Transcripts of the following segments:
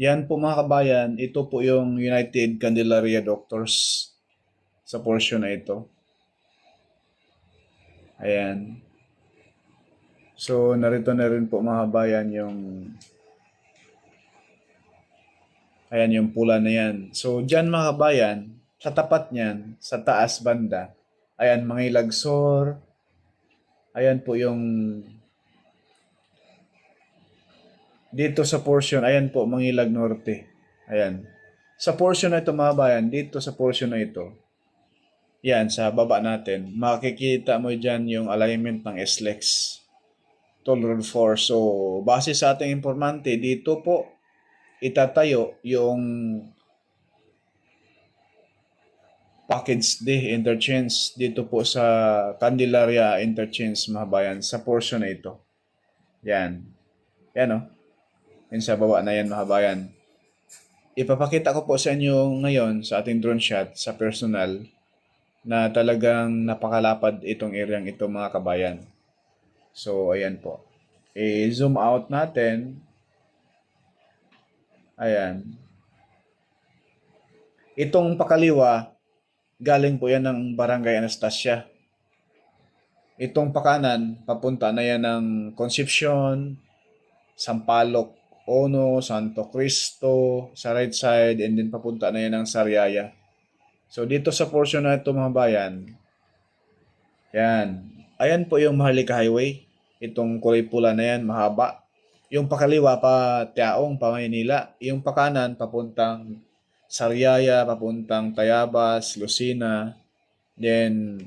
Yan po mga kabayan, ito po yung United Candelaria Doctors sa portion na ito. Ayan. So, narito na rin po mga kabayan yung, ayan yung pula na yan. So, dyan mga kabayan, sa tapat niyan, sa taas banda, ayan, mga ilagsor, ayan po yung, dito sa portion, ayan po, Mangilag Norte. Ayan. Sa portion na ito mga kabayan, dito sa portion na ito, yan, sa baba natin, makikita mo dyan yung alignment ng SLEX. Toll Road 4. So, base sa ating informante, dito po itatayo yung package D interchange dito po sa Candelaria interchange mga bayan sa portion na ito. Yan. Yan o. Yan sa baba na yan mga bayan. Ipapakita ko po sa inyo ngayon sa ating drone shot sa personal na talagang napakalapad itong areang ito mga kabayan. So, ayan po. I-zoom out natin. Ayan. Itong pakaliwa, galing po yan ng Barangay Anastasia. Itong pakanan, papunta na yan ng Concepcion, Sampaloc, Ono, Santo Cristo, sa right side, and then papunta na yan ng Sariaya. So, dito sa portion na ito mga bayan, yan. Ayan po yung Maharlika Highway. Itong kulay pula na yan, mahaba. Yung pakaliwa pa Tiaong, pa Maynila. Yung pakanan, papuntang Sariaya, papuntang Tayabas, Lucena, then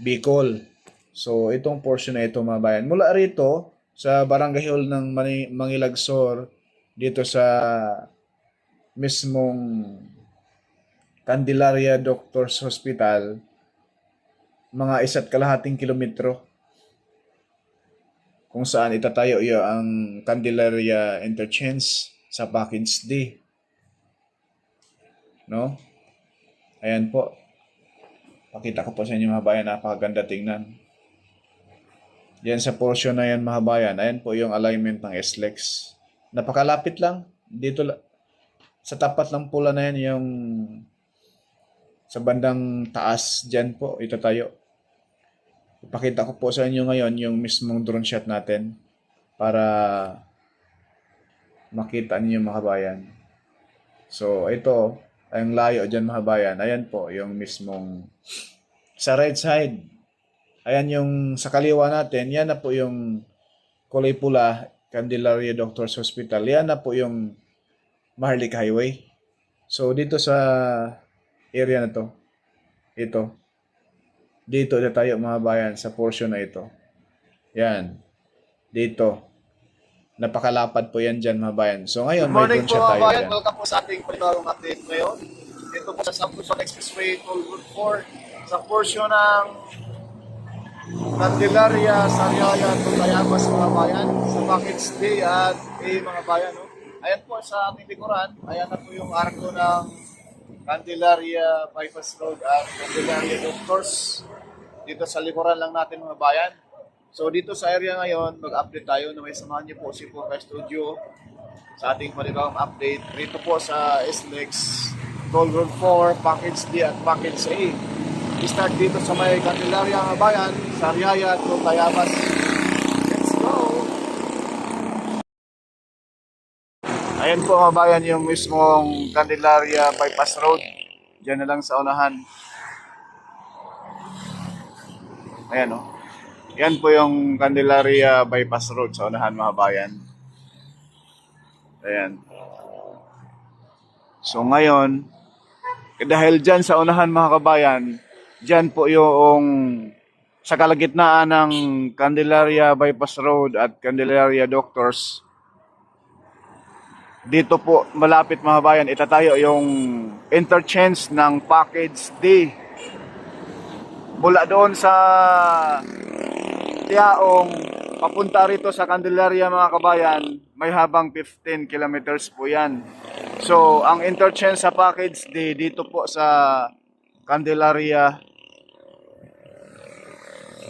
Bicol. So, itong portion na ito mga bayan. Mula rito, sa Barangay Hall ng Mangilagsor, dito sa mismong Candelaria Doctors Hospital, mga 1.5 kilometro kung saan itatayo iyo ang Candelaria Interchange sa Package D. No? Ayan po. Pakita ko po sa inyo mga bayan, napakaganda tingnan. Yan sa portion na yan mga bayan, ayan po yung alignment ng SLEX. Napakalapit lang. Dito sa tapat ng pula na yan, yung sa bandang taas dyan po, ito tayo. Ipakita ko po sa inyo ngayon yung mismong drone shot natin para makita niyo mga bayan. So, ito, ang layo dyan mga bayan. Ayan po, yung mismong sa right side. Ayan yung sa kaliwa natin, yan na po yung kulay pula, Candelaria Doctors Hospital. Yan na po yung Maharlika Highway. So, dito sa area na to, ito, dito na tayo mga bayan sa portion na ito. Yan, dito. Napakalapad po yan dyan mga bayan. So, ngayon, Good may morning drone po shot mga tayo bayan. dyan. Welcome po sa ating panibagong update ngayon. Dito po sa Sambusan Expressway, Toll Road 4, sa portion ng Candelaria, Sariaya, Tayabas mga bayan, sa Package D at A mga bayan. No? Ayan po sa ating likuran, ayan na po yung arko ng Candelaria Bypass Road at Candelaria Doctors. Dito sa likuran lang natin mga bayan. So dito sa area ngayon, mag-update tayo na may samahan niyo po si Poca Studio sa ating panibagong update rito po sa SLEX Toll Road 4, Package D at Package A. I-start dito sa may Candelaria mga bayan, Sariaya at Tayabas. Let's go! Ayan po mga bayan yung mismong Candelaria Bypass Road. Diyan na lang sa unahan. Ayan o. Yan po yung Candelaria Bypass Road sa unahan mga bayan. Ayan. So ngayon, dahil dyan sa unahan mga kabayan, dyan po yung sa kalagitnaan ng Candelaria Bypass Road at Candelaria Doctors. Dito po malapit mga bayan, itatayo yung interchange ng Package D. Mula doon sa Tiaong papunta rito sa Candelaria mga kabayan, may habang 15 kilometers po yan. So, ang interchange sa Package D dito po sa Candelaria,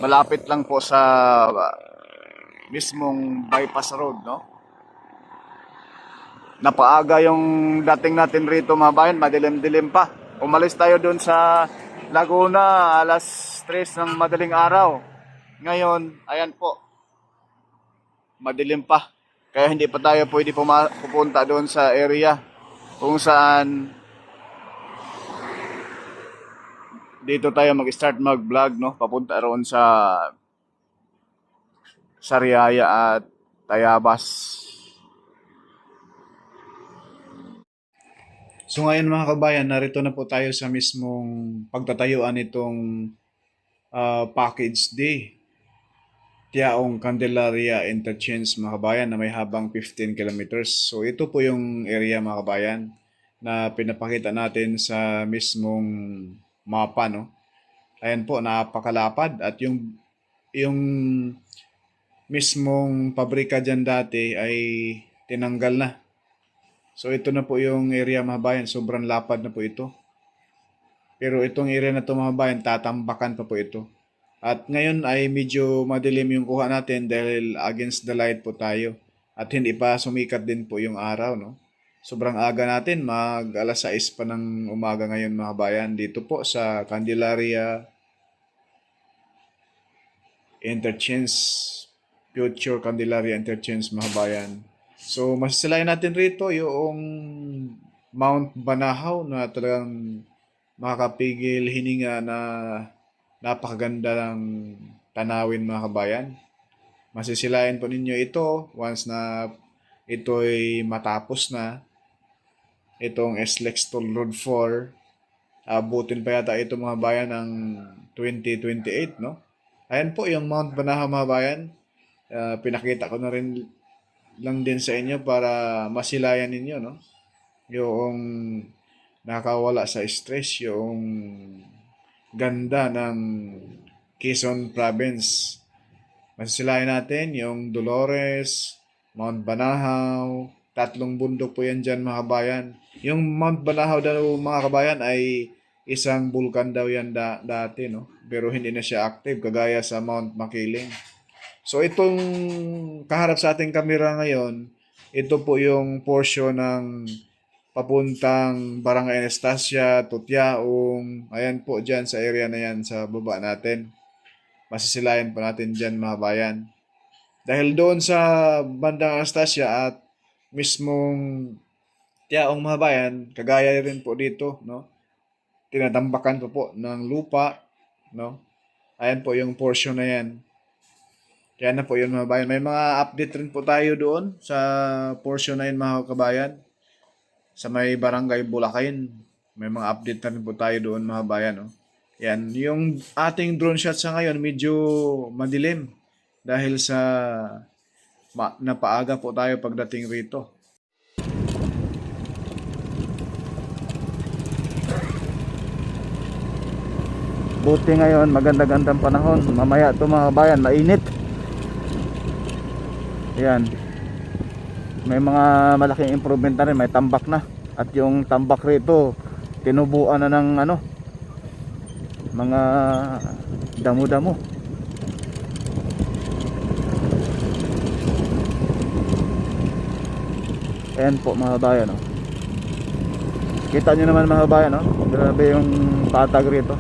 malapit lang po sa mismong bypass road, no? napaaga yung dating natin rito mga bayan, madilim-dilim pa. Umalis tayo doon sa Laguna alas 3 ng madaling araw. Ngayon, ayan po, madilim pa. Kaya hindi pa tayo pwede pupunta doon sa area kung saan dito tayo mag-start mag-vlog, no? Papunta roon sa Sariaya at Tayabas. So ngayon mga kabayan, narito na po tayo sa mismong pagtatayuan nitong package D. Tiaong Candelaria Interchange mga kabayan na may habang 15 kilometers. So ito po yung area mga kabayan na pinapakita natin sa mismong mapa, no? Ayan po, napakalapad at yung mismong pabrika dyan dati ay tinanggal na. So ito na po yung area mga bayan, sobrang lapad na po ito. Pero itong area na to mga bayan, tatambakan pa po ito. At ngayon ay medyo madilim yung kuha natin dahil against the light po tayo. At hindi pa sumikat din po yung araw, no? Sobrang aga natin, mag alas 6 pa ng umaga ngayon mga bayan. Dito po sa Candelaria Interchange, Future Candelaria Interchange mga bayan. So masisilayan natin rito yung Mount Banahaw na talagang makakapigil hininga na napakaganda ng tanawin mga kabayan. Masisilayan po ninyo ito once na ito'y matapos na. Itong SLEX Toll Road 4, abutin pa yata ito mga bayan ng 2028, no? Ayan po yung Mount Banahaw mga bayan. Pinakita ko na rin lang din sa inyo para masilayan ninyo, no? Yung nakawala sa stress, yung ganda ng Quezon Province. Masisilayan natin yung Dolores, Mount Banahaw, tatlong bundok po yan dyan mga kabayan. Yung Mount Banahaw daw mga kabayan ay isang bulkan daw yan dati, no? Pero hindi na siya active kagaya sa Mount Makiling. So itong kaharap sa ating kamera ngayon, ito po yung portion ng papuntang Barangay Anastasia, Tutyaong, ayan po dyan sa area na yan sa baba natin. Masisilayan po natin dyan mga bayan. Dahil doon sa bandang Anastasia at mismong Tiaong mga bayan, kagaya rin po dito, no? Tinatambakan po ng lupa, no? Ayan po yung portion na yan. Kaya na po yun mga bayan. May mga update rin po tayo doon sa portion na yun mga kabayan. Sa may barangay Bulacain. May mga update na rin po tayo doon mga bayan. No? Yan. Yung ating drone shot sa ngayon medyo madilim. Dahil sa napaaga po tayo pagdating rito. Buti ngayon, maganda-gandang panahon. Mamaya ito mga kabayan, mainit. Ayan. May mga malaking improvement na rin, may tambak na. At yung tambak rito, tinubuan na ng mga damo-damo. Ayan po mga kabayan, oh. Kita nyo naman mga kabayan, oh. Grabe yung patag rito.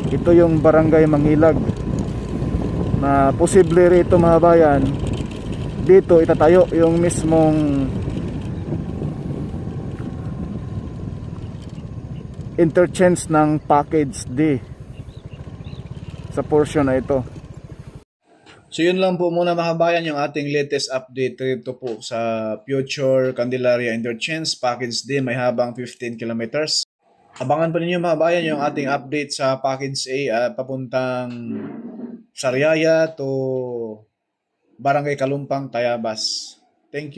Ito yung barangay Mangilag na posible rito mga bayan. Dito itatayo yung mismong interchange ng package D sa portion na ito. So yun lang po muna mga bayan yung ating latest update dito po sa Future Candelaria Interchange package D, may habang 15 kilometers. Abangan pa ninyo mga bayan yung ating update sa package A papuntang Sariaya to Barangay Kalumpang, Tayabas. Thank you.